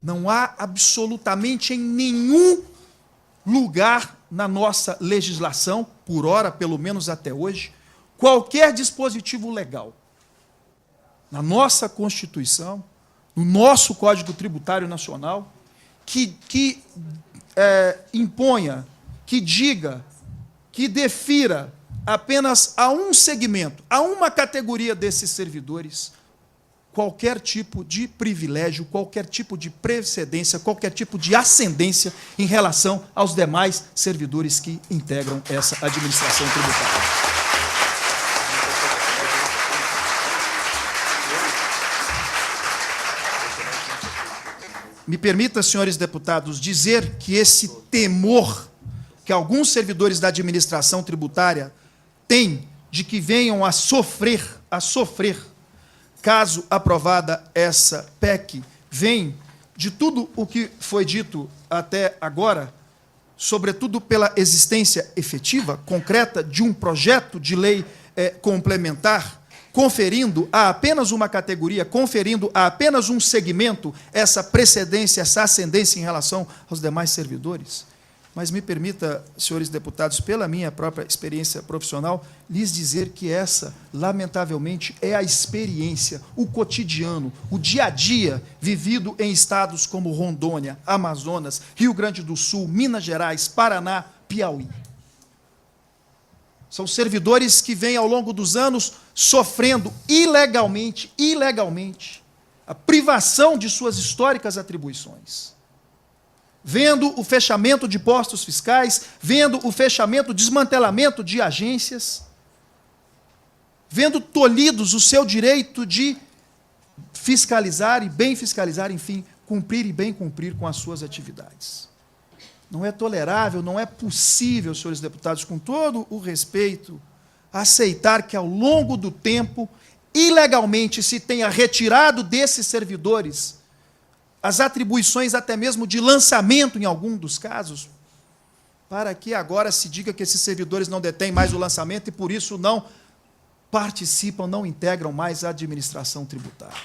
Não há absolutamente em nenhum lugar na nossa legislação, por ora, pelo menos até hoje, qualquer dispositivo legal, na nossa Constituição, no nosso Código Tributário Nacional, que imponha, que diga, que defira apenas a um segmento, a uma categoria desses servidores, qualquer tipo de privilégio, qualquer tipo de precedência, qualquer tipo de ascendência em relação aos demais servidores que integram essa administração tributária. Me permita, senhores deputados, dizer que esse temor que alguns servidores da administração tributária têm de que venham a sofrer, caso aprovada essa PEC, vem de tudo o que foi dito até agora, sobretudo pela existência efetiva, concreta, de um projeto de lei complementar, conferindo a apenas uma categoria, conferindo a apenas um segmento essa precedência, essa ascendência em relação aos demais servidores. Mas me permita, senhores deputados, pela minha própria experiência profissional, lhes dizer que essa, lamentavelmente, é a experiência, o cotidiano, o dia a dia vivido em estados como Rondônia, Amazonas, Rio Grande do Sul, Minas Gerais, Paraná, Piauí. São servidores que vêm, ao longo dos anos, sofrendo ilegalmente, a privação de suas históricas atribuições. Vendo o fechamento de postos fiscais, vendo o fechamento, desmantelamento de agências, vendo tolhidos o seu direito de fiscalizar e bem fiscalizar, enfim, cumprir e bem cumprir com as suas atividades. Não é tolerável, não é possível, senhores deputados, com todo o respeito, aceitar que, ao longo do tempo, ilegalmente se tenha retirado desses servidores as atribuições até mesmo de lançamento, em algum dos casos, para que agora se diga que esses servidores não detêm mais o lançamento e, por isso, não participam, não integram mais a administração tributária.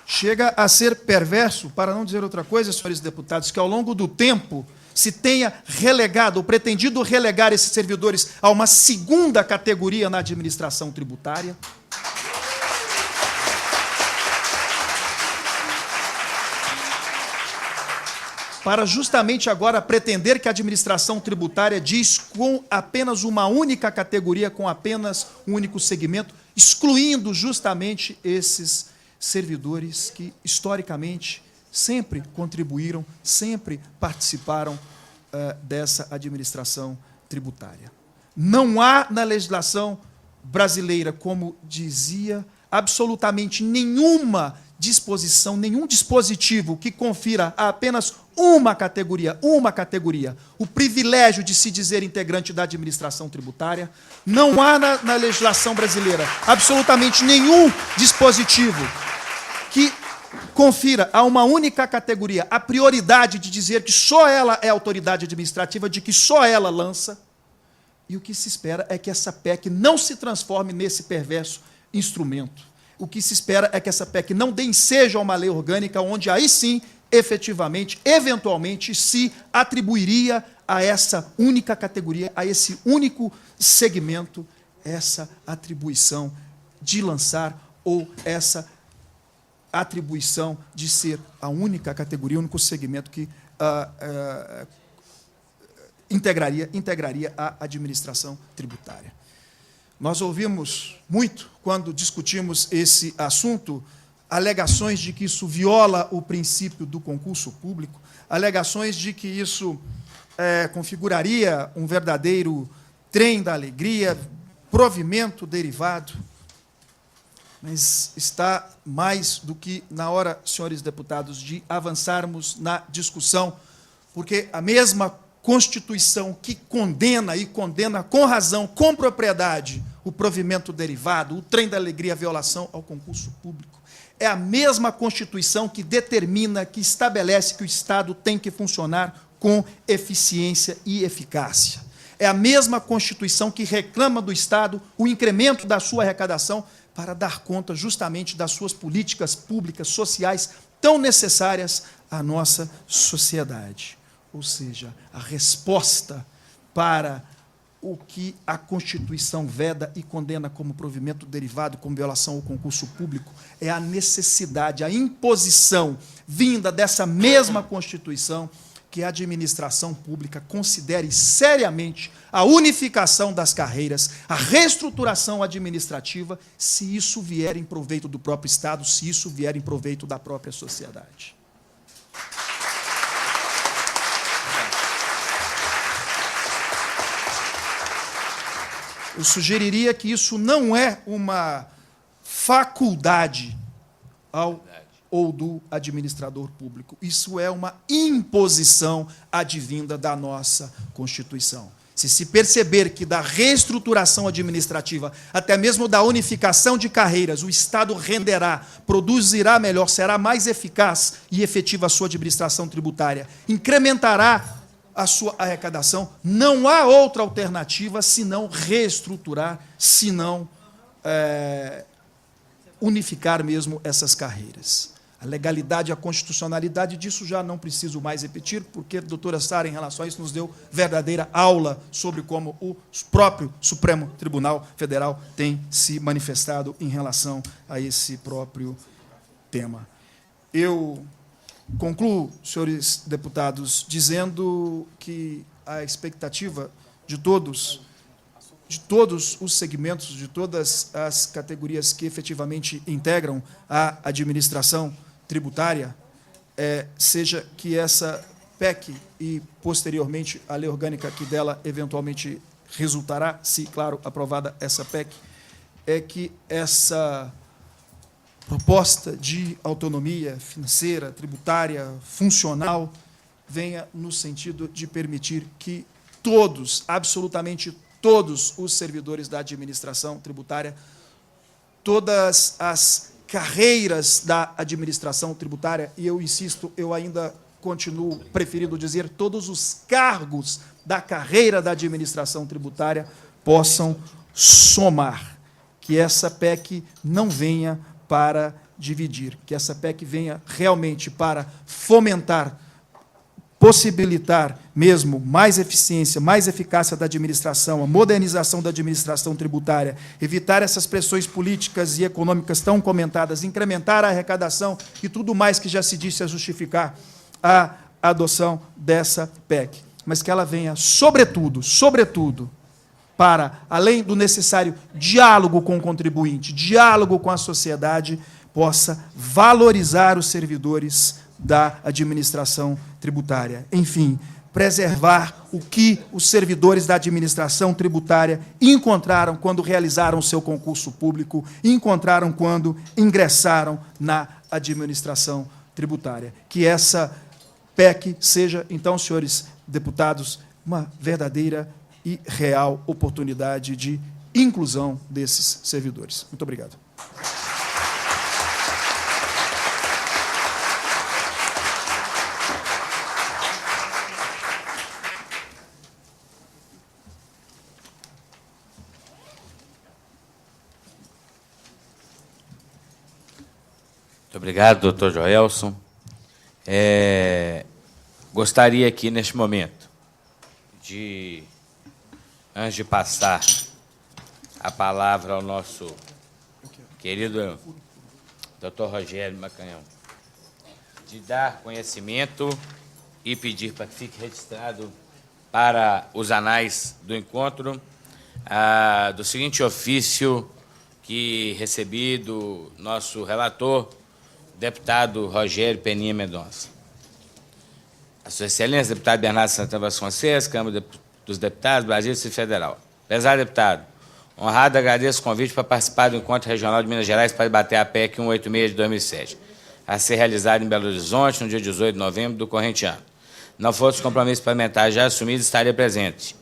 Chega a ser perverso, para não dizer outra coisa, senhores deputados, que ao longo do tempo se tenha relegado, ou pretendido relegar esses servidores a uma segunda categoria na administração tributária. Para justamente agora pretender que a administração tributária diz com apenas uma única categoria, com apenas um único segmento, excluindo justamente esses servidores que, historicamente, sempre contribuíram, sempre participaram dessa administração tributária. Não há na legislação brasileira, como dizia, absolutamente nenhuma disposição, nenhum dispositivo que confira a apenas uma categoria, o privilégio de se dizer integrante da administração tributária. Não há na legislação brasileira absolutamente nenhum dispositivo que confira a uma única categoria a prioridade de dizer que só ela é autoridade administrativa, de que só ela lança. E o que se espera é que essa PEC não se transforme nesse perverso instrumento. O que se espera é que essa PEC não dê ensejo a uma lei orgânica, onde aí sim, efetivamente, eventualmente, se atribuiria a essa única categoria, a esse único segmento, essa atribuição de lançar ou essa atribuição de ser a única categoria, o único segmento que integraria a administração tributária. Nós ouvimos muito, quando discutimos esse assunto, alegações de que isso viola o princípio do concurso público, alegações de que isso configuraria um verdadeiro trem da alegria, provimento derivado. Mas está mais do que na hora, senhores deputados, de avançarmos na discussão, porque a mesma Constituição que condena, e condena com razão, com propriedade, o provimento derivado, o trem da alegria, a violação ao concurso público, é a mesma Constituição que determina, que estabelece que o Estado tem que funcionar com eficiência e eficácia. é a mesma Constituição que reclama do Estado o incremento da sua arrecadação para dar conta justamente das suas políticas públicas, sociais, tão necessárias à nossa sociedade. Ou seja, a resposta para o que a Constituição veda e condena como provimento derivado, como violação ao concurso público, é a necessidade, a imposição vinda dessa mesma Constituição que a administração pública considere seriamente a unificação das carreiras, a reestruturação administrativa, se isso vier em proveito do próprio Estado, se isso vier em proveito da própria sociedade. Eu sugeriria que isso não é uma faculdade ao ou do administrador público. Isso é uma imposição advinda da nossa Constituição. Se perceber que da reestruturação administrativa, até mesmo da unificação de carreiras, o Estado renderá, produzirá melhor, será mais eficaz e efetiva a sua administração tributária, incrementará a sua arrecadação, não há outra alternativa senão reestruturar, senão unificar mesmo essas carreiras. A legalidade e a constitucionalidade disso já não preciso mais repetir, porque a doutora Sara, em relação a isso, nos deu verdadeira aula sobre como o próprio Supremo Tribunal Federal tem se manifestado em relação a esse próprio tema. Eu concluo, senhores deputados, dizendo que a expectativa de todos os segmentos, de todas as categorias que efetivamente integram a administração tributária, seja que essa PEC e, posteriormente, a lei orgânica que dela eventualmente resultará, se, claro, aprovada essa PEC, é que essa proposta de autonomia financeira, tributária, funcional, venha no sentido de permitir que todos, absolutamente todos os servidores da administração tributária, todas as carreiras da administração tributária, e eu insisto, eu ainda continuo preferindo dizer, todos os cargos da carreira da administração tributária possam somar, que essa PEC não venha para dividir, que essa PEC venha realmente para fomentar, possibilitar mesmo mais eficiência, mais eficácia da administração, a modernização da administração tributária, evitar essas pressões políticas e econômicas tão comentadas, incrementar a arrecadação e tudo mais que já se disse a justificar a adoção dessa PEC. Mas que ela venha, sobretudo, para, além do necessário diálogo com o contribuinte, diálogo com a sociedade, possa valorizar os servidores da administração tributária. Enfim, preservar o que os servidores da administração tributária encontraram quando realizaram o seu concurso público, encontraram quando ingressaram na administração tributária. Que essa PEC seja, então, senhores deputados, uma verdadeira e real oportunidade de inclusão desses servidores. Muito obrigado. Muito obrigado, doutor Joelson. Gostaria aqui, neste momento, antes de passar a palavra ao nosso querido doutor Rogério Macanhão, de dar conhecimento e pedir para que fique registrado para os anais do encontro do seguinte ofício que recebi do nosso relator, deputado Rogério Peninha Mendonça. A Sua Excelência, deputado Bernardo Santana Vasconcelos, Câmara dos Deputados, Brasil e Distrito Federal. Prezado deputado, honrado agradeço o convite para participar do Encontro Regional de Minas Gerais para debater a PEC 186 de 2007, a ser realizado em Belo Horizonte no dia 18 de novembro do corrente ano. Não fosse os compromissos parlamentares já assumidos, estaria presente.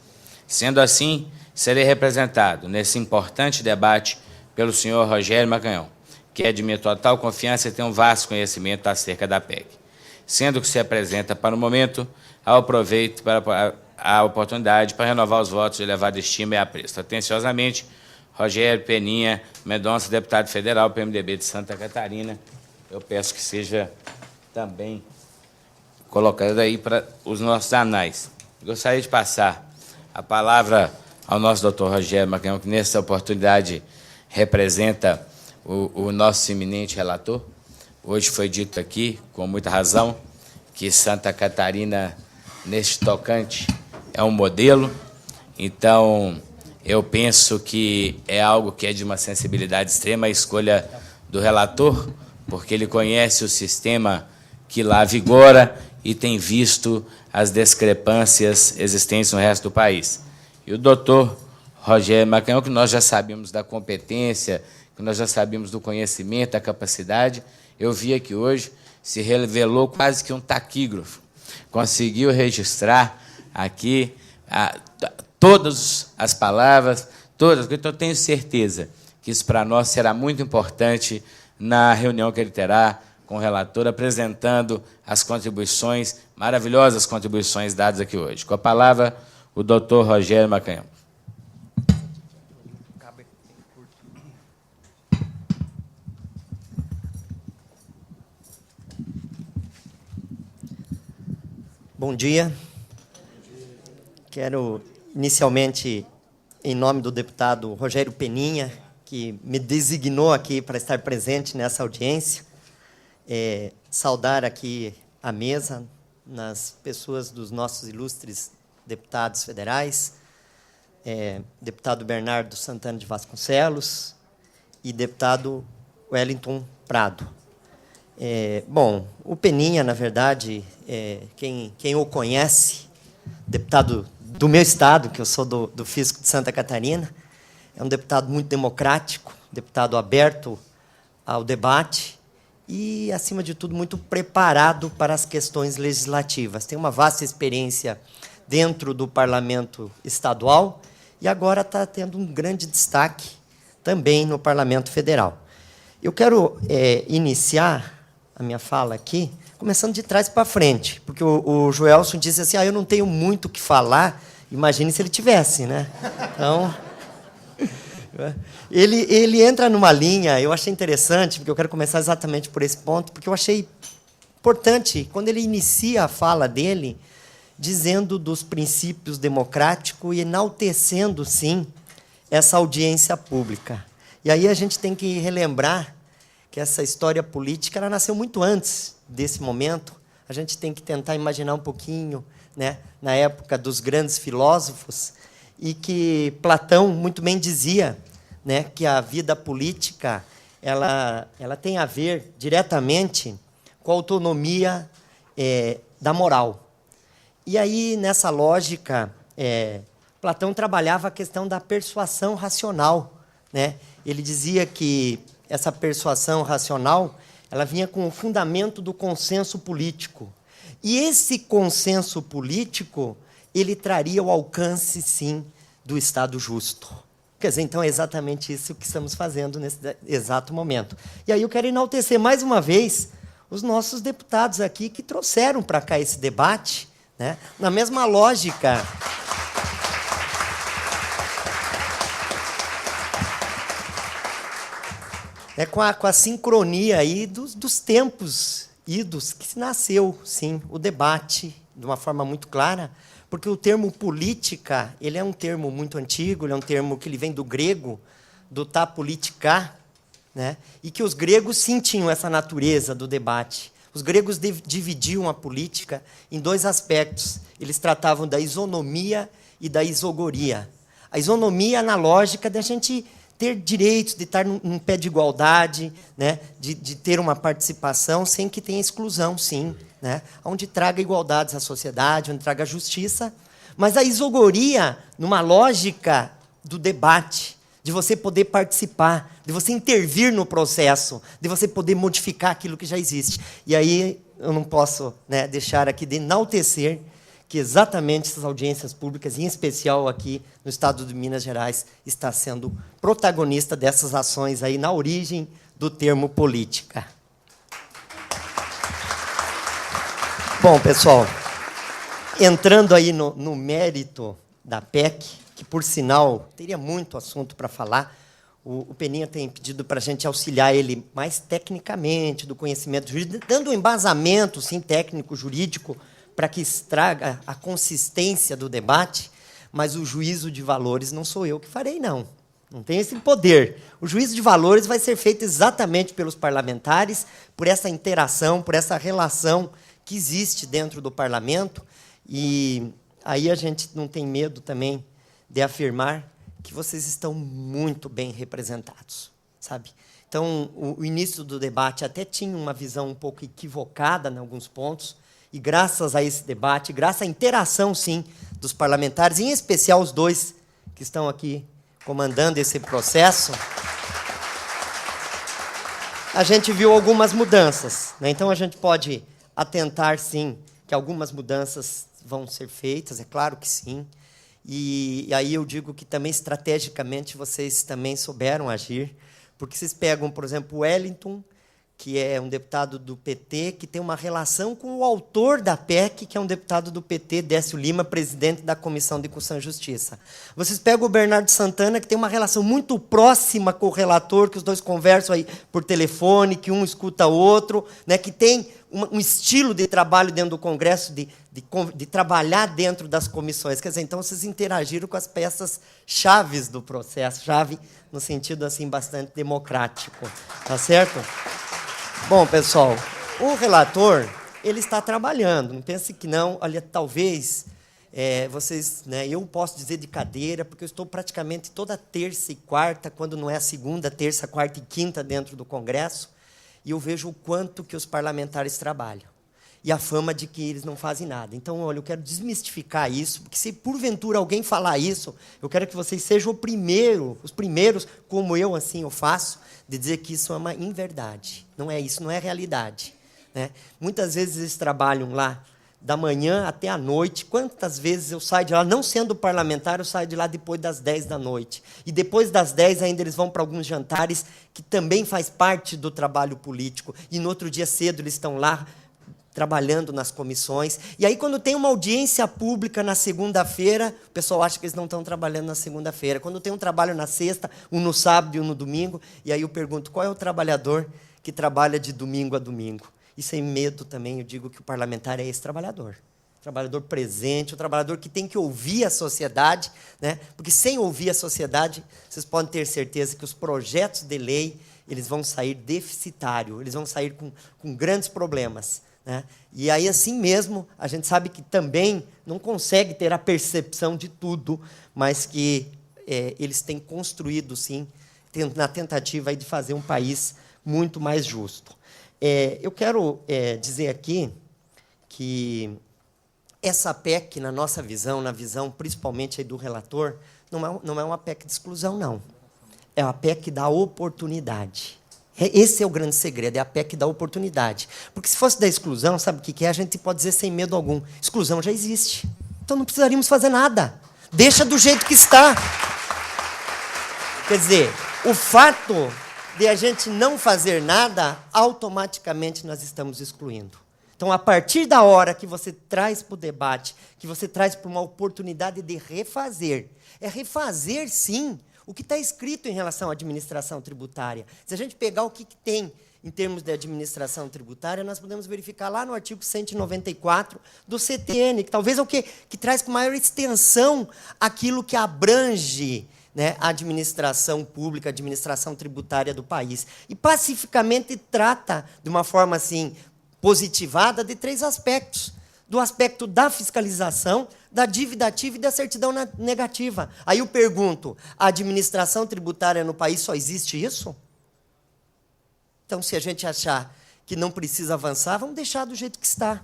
Sendo assim, serei representado nesse importante debate pelo senhor Rogério Macanhão, que é de minha total confiança e tem um vasto conhecimento acerca da PEC. Sendo que se apresenta para o momento, aproveito para a oportunidade para renovar os votos de elevada estima e apreço. Atenciosamente, Rogério Peninha Mendonça, deputado federal, PMDB de Santa Catarina. Eu peço que seja também colocado aí para os nossos anais. Gostaria de passar a palavra ao nosso doutor Rogério Macanhão, que nessa oportunidade representa o nosso eminente relator. Hoje foi dito aqui, com muita razão, que Santa Catarina, neste tocante, é um modelo. Então, eu penso que é algo que é de uma sensibilidade extrema a escolha do relator, porque ele conhece o sistema que lá vigora e tem visto as discrepâncias existentes no resto do país. E o doutor Rogério Macanhão, que nós já sabíamos da competência, que nós já sabíamos do conhecimento, da capacidade, eu vi aqui hoje, se revelou quase que um taquígrafo. Conseguiu registrar aqui todas as palavras, todas, então eu tenho certeza que isso para nós será muito importante na reunião que ele terá com o relator, apresentando as contribuições, maravilhosas contribuições dadas aqui hoje. Com a palavra, o doutor Rogério Macanhão. Bom dia. Quero, inicialmente, em nome do deputado Rogério Peninha, que me designou aqui para estar presente nessa audiência, saudar aqui a mesa, nas pessoas dos nossos ilustres deputados federais, deputado Bernardo Santana de Vasconcelos e deputado Wellington Prado. Bom, o Peninha, na verdade, quem o conhece, deputado do meu estado, que eu sou do Fisco de Santa Catarina, é um deputado muito democrático, deputado aberto ao debate e, acima de tudo, muito preparado para as questões legislativas. Tem uma vasta experiência dentro do parlamento estadual e agora está tendo um grande destaque também no parlamento federal. Eu quero iniciar a minha fala aqui, começando de trás para frente, porque o Joelson disse assim, eu não tenho muito o que falar, imagine se ele tivesse, né? Então, ele entra numa linha, eu achei interessante, porque eu quero começar exatamente por esse ponto, porque eu achei importante, quando ele inicia a fala dele, dizendo dos princípios democráticos e enaltecendo, sim, essa audiência pública. E aí a gente tem que relembrar que essa história política ela nasceu muito antes desse momento. A gente tem que tentar imaginar um pouquinho, né, na época dos grandes filósofos, e que Platão muito bem dizia, né, que a vida política ela tem a ver diretamente com a autonomia da moral. E aí, nessa lógica, Platão trabalhava a questão da persuasão racional, né? Ele dizia que essa persuasão racional ela vinha com o fundamento do consenso político. E esse consenso político ele traria o alcance, sim, do Estado justo. Quer dizer, então, é exatamente isso que estamos fazendo nesse exato momento. E aí eu quero enaltecer, mais uma vez, os nossos deputados aqui que trouxeram para cá esse debate, né, na mesma lógica. Com a sincronia aí dos tempos idos que se nasceu, sim, o debate, de uma forma muito clara, porque o termo política ele é um termo muito antigo, ele é um termo que ele vem do grego, do ta politika, né? E que os gregos sim tinham essa natureza do debate. Os gregos dividiam a política em dois aspectos. Eles tratavam da isonomia e da isogoria. A isonomia na lógica da gente ter direitos, de estar num pé de igualdade, né? de ter uma participação sem que tenha exclusão, sim, né? Onde traga igualdades à sociedade, onde traga justiça. Mas a isogoria, numa lógica do debate, de você poder participar, de você intervir no processo, de você poder modificar aquilo que já existe. E aí eu não posso, né, deixar aqui de enaltecer que exatamente essas audiências públicas, em especial aqui no estado de Minas Gerais, está sendo protagonista dessas ações aí na origem do termo política. Bom, pessoal, entrando aí no mérito da PEC, que, por sinal, teria muito assunto para falar, o Peninha tem pedido para a gente auxiliar ele mais tecnicamente, do conhecimento jurídico, dando um embasamento, sim, técnico, jurídico, para que estraga a consistência do debate, mas o juízo de valores não sou eu que farei, não. Não tem esse poder. O juízo de valores vai ser feito exatamente pelos parlamentares, por essa interação, por essa relação que existe dentro do parlamento, e aí a gente não tem medo também de afirmar que vocês estão muito bem representados, sabe? Então, o início do debate até tinha uma visão um pouco equivocada em alguns pontos, e graças a esse debate, graças à interação, sim, dos parlamentares, em especial os dois que estão aqui comandando esse processo, a gente viu algumas mudanças, né? Então, a gente pode atentar, sim, que algumas mudanças vão ser feitas, é claro que sim. E aí eu digo que também, estrategicamente, vocês também souberam agir, porque vocês pegam, por exemplo, o Wellington, que é um deputado do PT, que tem uma relação com o autor da PEC, que é um deputado do PT, Décio Lima, presidente da Comissão de Constituição e Justiça. Vocês pegam o Bernardo Santana, que tem uma relação muito próxima com o relator, que os dois conversam aí por telefone, que um escuta o outro, né, que tem um estilo de trabalho dentro do Congresso, de trabalhar dentro das comissões. Quer dizer, então, vocês interagiram com as peças chaves do processo, chave no sentido assim bastante democrático. Tá certo? Bom, pessoal, o relator, ele está trabalhando, não pense que não, olha, talvez vocês, né, eu posso dizer de cadeira, porque eu estou praticamente toda terça e quarta, quando não é a segunda, terça, quarta e quinta dentro do Congresso, e eu vejo o quanto que os parlamentares trabalham, e a fama de que eles não fazem nada. Então, olha, eu quero desmistificar isso, porque se porventura alguém falar isso, eu quero que vocês sejam os primeiros, como eu assim eu faço, de dizer que isso é uma inverdade. Não é isso, não é realidade, né? Muitas vezes eles trabalham lá da manhã até a noite. Quantas vezes eu saio de lá, não sendo parlamentar, eu saio de lá depois das 10 da noite. E depois das 10 ainda eles vão para alguns jantares, que também faz parte do trabalho político. E no outro dia cedo eles estão lá, trabalhando nas comissões. E aí, quando tem uma audiência pública na segunda-feira, o pessoal acha que eles não estão trabalhando na segunda-feira. Quando tem um trabalho na sexta, um no sábado e um no domingo, e aí eu pergunto, qual é o trabalhador que trabalha de domingo a domingo? E sem medo também, eu digo que o parlamentar é esse trabalhador. O trabalhador presente, o trabalhador que tem que ouvir a sociedade, né? Porque sem ouvir a sociedade, vocês podem ter certeza que os projetos de lei eles vão sair deficitários, eles vão sair com grandes problemas, né? E aí, assim mesmo, a gente sabe que também não consegue ter a percepção de tudo, mas que eles têm construído, sim, na tentativa aí de fazer um país muito mais justo. Eu quero dizer aqui que essa PEC, na nossa visão, na visão principalmente aí do relator, não é uma PEC de exclusão, não. É uma PEC da oportunidade. Esse é o grande segredo, é a PEC da oportunidade. Porque se fosse da exclusão, sabe o que é? A gente pode dizer sem medo algum, exclusão já existe. Então não precisaríamos fazer nada. Deixa do jeito que está. Quer dizer, o fato de a gente não fazer nada, automaticamente nós estamos excluindo. Então, a partir da hora que você traz para o debate, que você traz para uma oportunidade de refazer, refazer, sim, o que está escrito em relação à administração tributária. Se a gente pegar o que tem em termos de administração tributária, nós podemos verificar lá no artigo 194 do CTN, que talvez é o que traz com maior extensão aquilo que abrange, né, a administração pública, a administração tributária do país. E pacificamente trata, de uma forma assim, positivada, de 3 aspectos. Do aspecto da fiscalização, da dívida ativa e da certidão negativa. Aí eu pergunto, a administração tributária no país só existe isso? Então, se a gente achar que não precisa avançar, vamos deixar do jeito que está,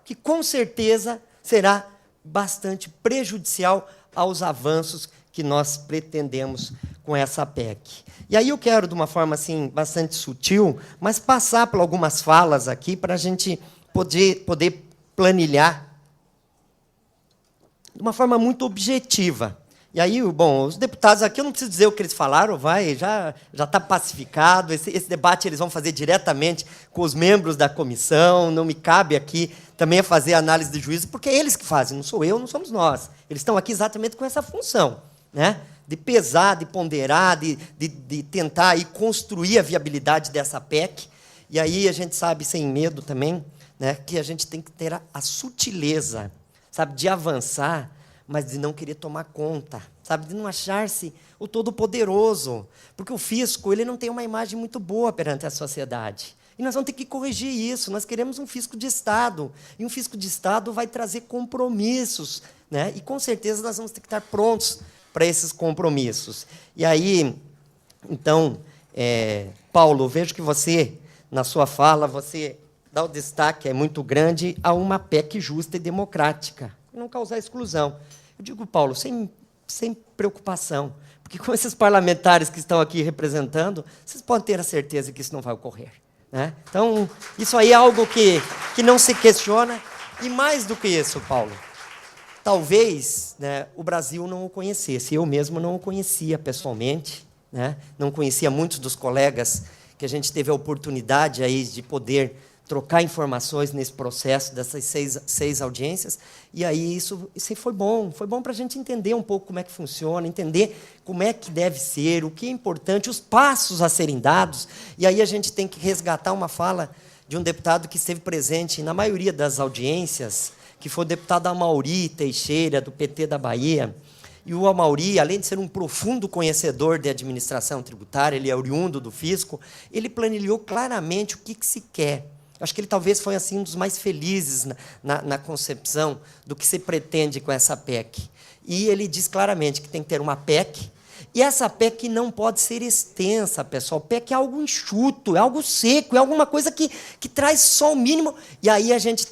que com certeza será bastante prejudicial aos avanços que nós pretendemos com essa PEC. E aí eu quero, de uma forma assim, bastante sutil, mas passar por algumas falas aqui para a gente poder planilhar de uma forma muito objetiva. E aí, bom, os deputados aqui, eu não preciso dizer o que eles falaram, já está pacificado. Esse debate eles vão fazer diretamente com os membros da comissão, não me cabe aqui também a fazer análise de juízo, porque é eles que fazem, não sou eu, não somos nós. Eles estão aqui exatamente com essa função, né? De pesar, de ponderar, de tentar aí construir a viabilidade dessa PEC. E aí a gente sabe, sem medo também, né, que a gente tem que ter a sutileza, sabe, de avançar, mas de não querer tomar conta, sabe, de não achar-se o todo-poderoso, porque o fisco ele não tem uma imagem muito boa perante a sociedade. E nós vamos ter que corrigir isso. Nós queremos um fisco de Estado, e um fisco de Estado vai trazer compromissos, né? E, com certeza, nós vamos ter que estar prontos para esses compromissos. E aí, então, Paulo, vejo que você, na sua fala, você dá o destaque, é muito grande, a uma PEC justa e democrática, não causar exclusão. Eu digo, Paulo, sem preocupação, porque com esses parlamentares que estão aqui representando, vocês podem ter a certeza que isso não vai ocorrer, né? Então, isso aí é algo que não se questiona. E mais do que isso, Paulo, talvez, né, o Brasil não o conhecesse. Eu mesmo não o conhecia pessoalmente, né? Não conhecia muitos dos colegas que a gente teve a oportunidade aí de poder trocar informações nesse processo dessas seis audiências, e aí isso foi bom para a gente entender um pouco como é que funciona, entender como é que deve ser, o que é importante, os passos a serem dados, e aí a gente tem que resgatar uma fala de um deputado que esteve presente na maioria das audiências, que foi o deputado Amaury Teixeira, do PT da Bahia. E o Amaury, além de ser um profundo conhecedor de administração tributária, ele é oriundo do fisco, ele planilhou claramente o que se quer. Acho que ele talvez foi assim, um dos mais felizes na concepção do que se pretende com essa PEC. E ele diz claramente que tem que ter uma PEC, e essa PEC não pode ser extensa, pessoal. PEC é algo enxuto, é algo seco, é alguma coisa que traz só o mínimo. E aí a gente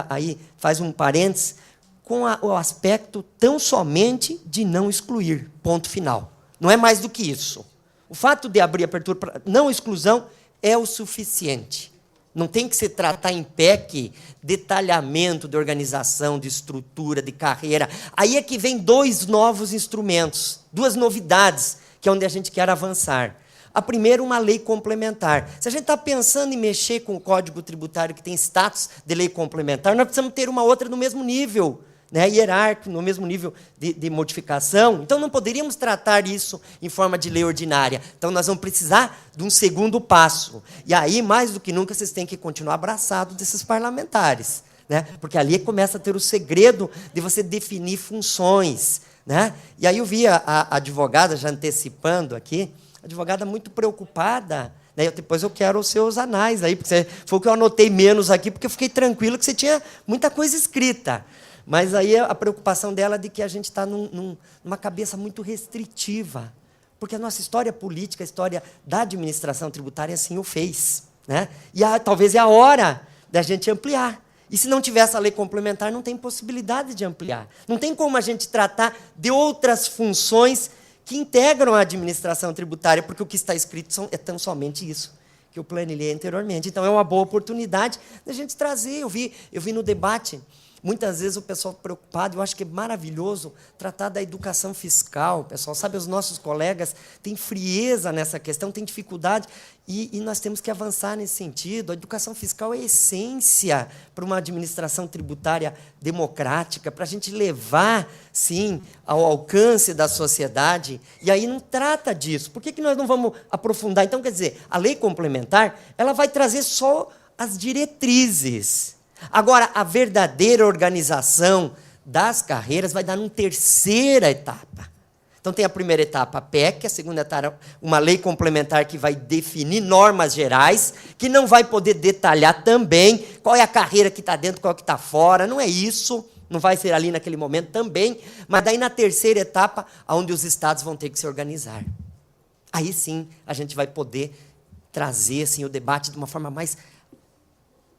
aí faz um parênteses, com o aspecto tão somente de não excluir, ponto final. Não é mais do que isso. O fato de abrir abertura para não exclusão é o suficiente. Não tem que se tratar em PEC detalhamento de organização, de estrutura, de carreira. Aí é que vem dois novos instrumentos, duas novidades, que é onde a gente quer avançar. A primeira, uma lei complementar. Se a gente está pensando em mexer com o Código Tributário que tem status de lei complementar, nós precisamos ter uma outra no mesmo nível, né, hierárquico, no mesmo nível de modificação. Então, não poderíamos tratar isso em forma de lei ordinária. Então, nós vamos precisar de um segundo passo. E aí, mais do que nunca, vocês têm que continuar abraçados desses parlamentares, né? Porque ali começa a ter o segredo de você definir funções, né? E aí eu vi a advogada, já antecipando aqui, a advogada muito preocupada, né? Depois eu quero os seus anais aí, porque foi o que eu anotei menos aqui, porque eu fiquei tranquilo que você tinha muita coisa escrita. Mas aí a preocupação dela é de que a gente está numa cabeça muito restritiva, porque a nossa história política, a história da administração tributária assim o fez, né? E talvez é a hora da gente ampliar. E se não tiver essa lei complementar, não tem possibilidade de ampliar. Não tem como a gente tratar de outras funções que integram a administração tributária, porque o que está escrito é tão somente isso que eu planilhei anteriormente. Então, é uma boa oportunidade da gente trazer. Eu vi no debate, muitas vezes o pessoal preocupado, eu acho que é maravilhoso tratar da educação fiscal. Pessoal, sabe, os nossos colegas têm frieza nessa questão, têm dificuldade, e nós temos que avançar nesse sentido. A educação fiscal é essência para uma administração tributária democrática, para a gente levar, sim, ao alcance da sociedade. E aí não trata disso. Por que nós não vamos aprofundar? Então, quer dizer, a lei complementar ela vai trazer só as diretrizes. Agora, a verdadeira organização das carreiras vai dar numa terceira etapa. Então, tem a primeira etapa, a PEC, a segunda etapa, uma lei complementar que vai definir normas gerais, que não vai poder detalhar também qual é a carreira que está dentro, qual que está fora, não é isso, não vai ser ali naquele momento também, mas daí na terceira etapa, onde os estados vão ter que se organizar. Aí sim, a gente vai poder trazer assim, o debate de uma forma mais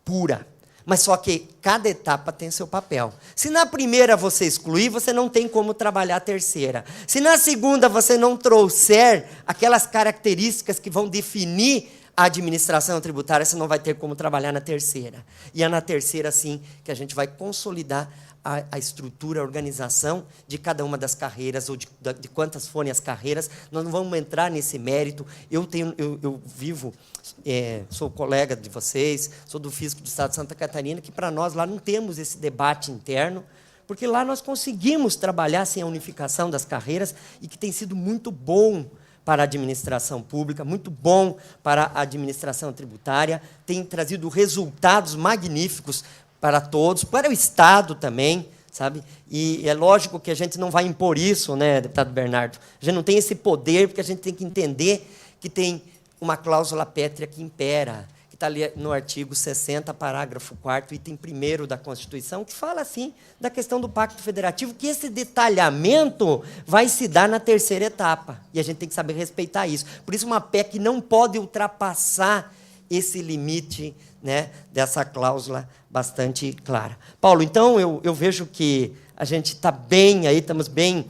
pura. Mas só que cada etapa tem seu papel. Se na primeira você excluir, você não tem como trabalhar a terceira. Se na segunda você não trouxer aquelas características que vão definir a administração tributária, você não vai ter como trabalhar na terceira. E é na terceira, sim, que a gente vai consolidar a estrutura, a organização de cada uma das carreiras, ou de quantas forem as carreiras. Nós não vamos entrar nesse mérito. Eu vivo, sou colega de vocês, sou do Fisco do Estado de Santa Catarina, que para nós lá não temos esse debate interno, porque lá nós conseguimos trabalhar sem a unificação das carreiras, e que tem sido muito bom para a administração pública, muito bom para a administração tributária, tem trazido resultados magníficos para todos, para o Estado também, sabe? E é lógico que a gente não vai impor isso, né, deputado Bernardo? A gente não tem esse poder, porque a gente tem que entender que tem uma cláusula pétrea que impera, que está ali no artigo 60, parágrafo 4º, item 1º da Constituição, que fala, assim, da questão do Pacto Federativo, que esse detalhamento vai se dar na terceira etapa, e a gente tem que saber respeitar isso. Por isso, uma PEC não pode ultrapassar esse limite, né, dessa cláusula bastante clara. Paulo, então, eu vejo que a gente está bem aí, estamos bem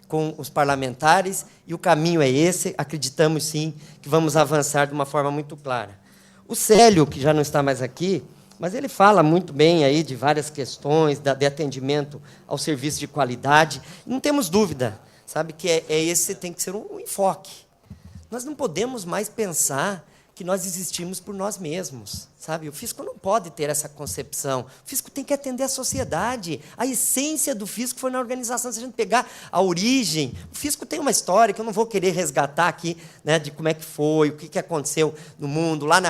com os parlamentares, e o caminho é esse, acreditamos, sim, que vamos avançar de uma forma muito clara. O Célio, que já não está mais aqui, mas ele fala muito bem aí de várias questões, de atendimento ao serviço de qualidade. Não temos dúvida, sabe, que esse tem que ser um enfoque. Nós não podemos mais pensar que nós existimos por nós mesmos, sabe? O fisco não pode ter essa concepção. O fisco tem que atender a sociedade. A essência do fisco foi na organização. Se a gente pegar a origem, o fisco tem uma história que eu não vou querer resgatar aqui, né, de como é que foi, o que aconteceu no mundo, lá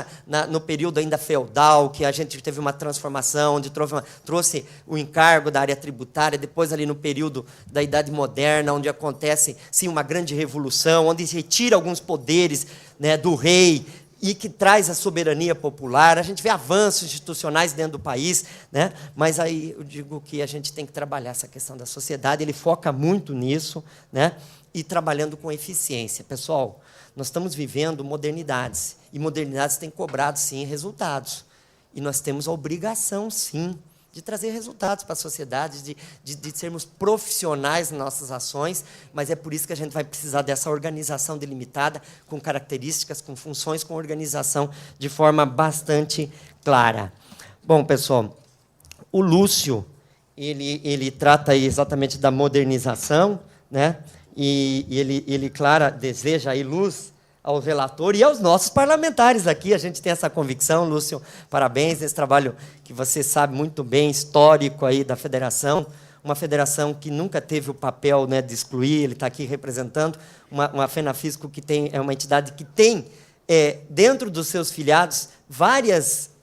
no período ainda feudal, que a gente teve uma transformação, onde trouxe o encargo da área tributária, depois ali no período da Idade Moderna, onde acontece, sim, uma grande revolução, onde se retira alguns poderes, né, do rei, e que traz a soberania popular. A gente vê avanços institucionais dentro do país, né? Mas aí eu digo que a gente tem que trabalhar essa questão da sociedade, ele foca muito nisso, né? E trabalhando com eficiência. Pessoal, nós estamos vivendo modernidades, e modernidades têm cobrado, sim, resultados. E nós temos a obrigação, sim, de trazer resultados para a sociedade, de sermos profissionais nas nossas ações, mas é por isso que a gente vai precisar dessa organização delimitada, com características, com funções, com organização de forma bastante clara. Bom, pessoal, o Lúcio, ele trata aí exatamente da modernização, né? E ele, claro, deseja aí luz ao relator e aos nossos parlamentares aqui. A gente tem essa convicção, Lúcio, parabéns nesse trabalho que você sabe muito bem, histórico aí da federação, uma federação que nunca teve o papel, né, de excluir, ele está aqui representando, uma FENAFISCO que é uma entidade que tem, dentro dos seus filiados, várias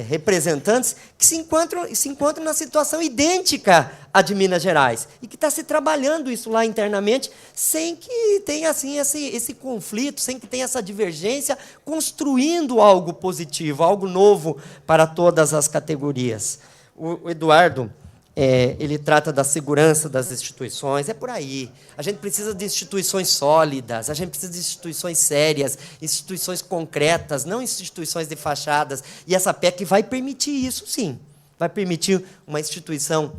representantes que se encontram na situação idêntica à de Minas Gerais, e que está se trabalhando isso lá internamente, sem que tenha assim, esse conflito, sem que tenha essa divergência, construindo algo positivo, algo novo para todas as categorias. O Eduardo, ele trata da segurança das instituições, é por aí. A gente precisa de instituições sólidas, a gente precisa de instituições sérias, instituições concretas, não instituições de fachadas. E essa PEC vai permitir isso, sim. Vai permitir uma instituição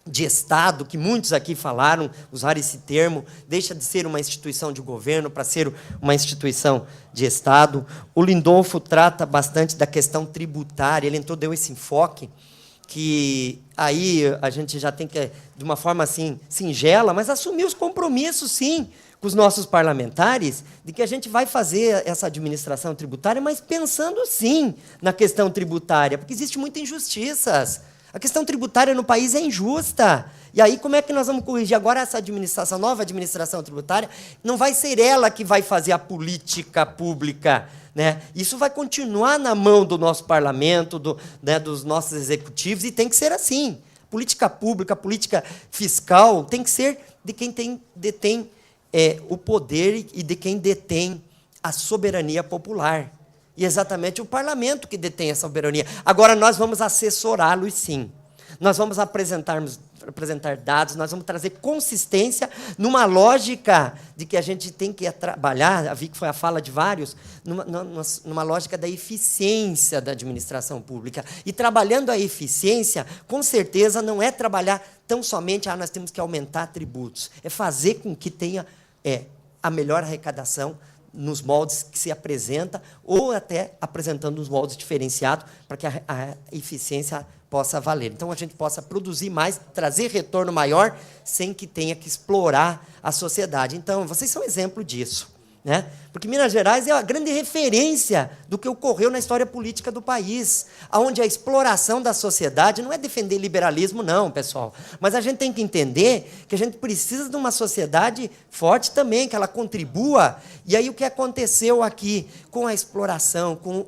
de Estado, que muitos aqui falaram, usaram esse termo, deixa de ser uma instituição de governo para ser uma instituição de Estado. O Lindolfo trata bastante da questão tributária, ele deu esse enfoque, que aí a gente já tem que, de uma forma assim, singela, mas assumir os compromissos, sim, com os nossos parlamentares, de que a gente vai fazer essa administração tributária, mas pensando, sim, na questão tributária, porque existe muitas injustiças. A questão tributária no país é injusta. E aí, como é que nós vamos corrigir agora essa administração, nova administração tributária? Não vai ser ela que vai fazer a política pública, né? Isso vai continuar na mão do nosso parlamento, dos nossos executivos, e tem que ser assim. Política pública, política fiscal, tem que ser de quem detém o poder e de quem detém a soberania popular. E exatamente o parlamento que detém essa soberania. Agora, nós vamos assessorá-los, sim. Nós vamos apresentar dados, nós vamos trazer consistência numa lógica de que a gente tem que trabalhar, vi que foi a fala de vários, numa lógica da eficiência da administração pública. E trabalhando a eficiência, com certeza, não é trabalhar tão somente, nós temos que aumentar tributos. É fazer com que tenha a melhor arrecadação nos moldes que se apresenta, ou até apresentando uns moldes diferenciados, para que a eficiência possa valer. Então, a gente possa produzir mais, trazer retorno maior, sem que tenha que explorar a sociedade. Então, vocês são exemplo disso, né? Porque Minas Gerais é a grande referência do que ocorreu na história política do país, onde a exploração da sociedade não é defender liberalismo, não, pessoal. Mas a gente tem que entender que a gente precisa de uma sociedade forte também, que ela contribua. E aí o que aconteceu aqui com a exploração, com